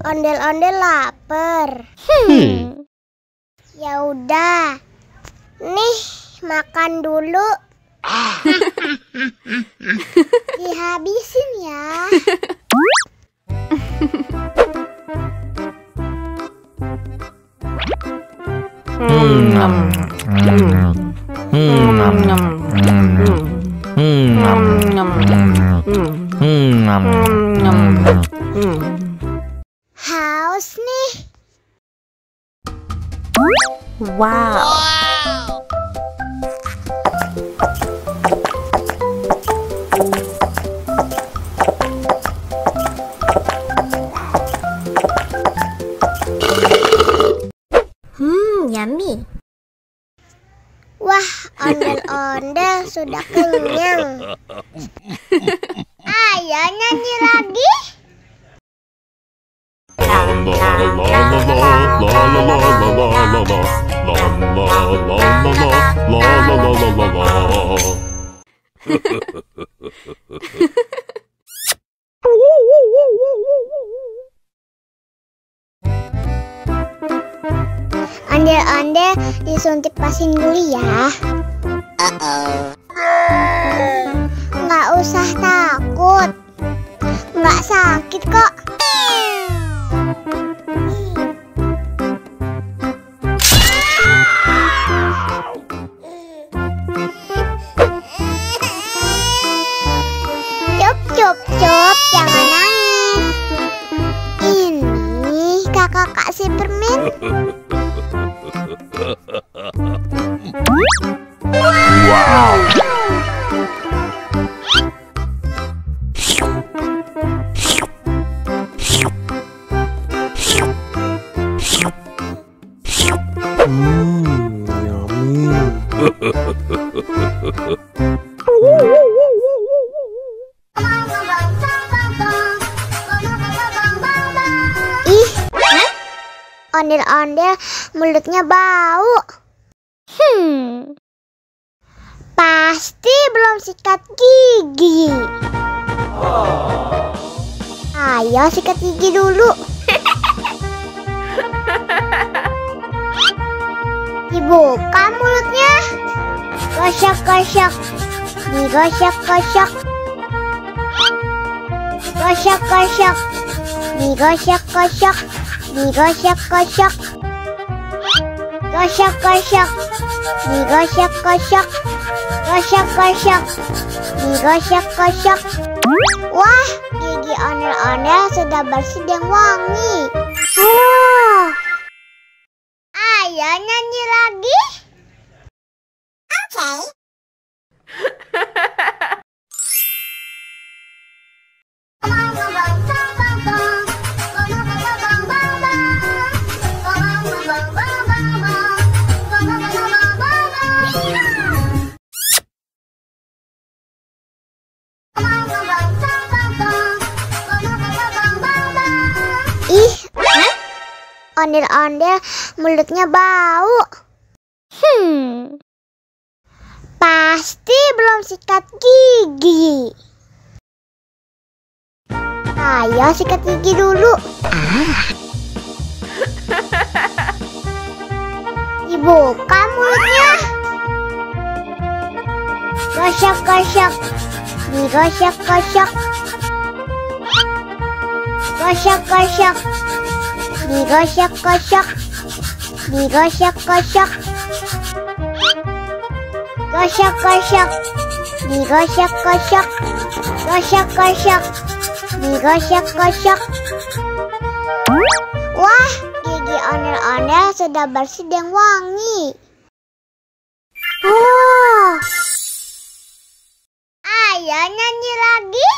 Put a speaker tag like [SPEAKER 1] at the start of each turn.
[SPEAKER 1] Ondel-ondel lapar. Ya udah, nih makan dulu. Dihabisin ya. Haus nih.
[SPEAKER 2] Wow. Yummy.
[SPEAKER 1] Wah, ondel-ondel sudah kenyang. Ayo nyanyi lagi. Ondel-ondel disuntik vaksin dulu ya. Nggak usah takut, nggak sakit kok. Cup, jangan nangis. Ini kakak kasih permen.
[SPEAKER 3] Wow.
[SPEAKER 1] Ih, ondel-ondel mulutnya bau. Pasti belum sikat gigi. Ayo sikat gigi dulu. Dibuka mulutnya. Gosok-gosok. Digosok-gosok. Gosok-gosok. Digosok-gosok. Digosok-gosok. Gosok-gosok. Digosok-gosok. Gosok-gosok. Digosok-gosok. Wah, gigi ondel-ondel sudah bersih dan wangi. Ayo nyanyi lagi. Oke. Ih, ondel-ondel mulutnya bau. Pasti belum sikat gigi. Ayo sikat gigi dulu. Dibuka mulutnya. Gosok-gosok. Digosok-gosok. Gosok-gosok. Digosok-gosok. Digosok-gosok. Gosok-gosok. Digosok-gosok. Gosok-gosok. Digosok-gosok. Wah, gigi ondel-ondel sudah bersih dan wangi. Ayo nyanyi lagi.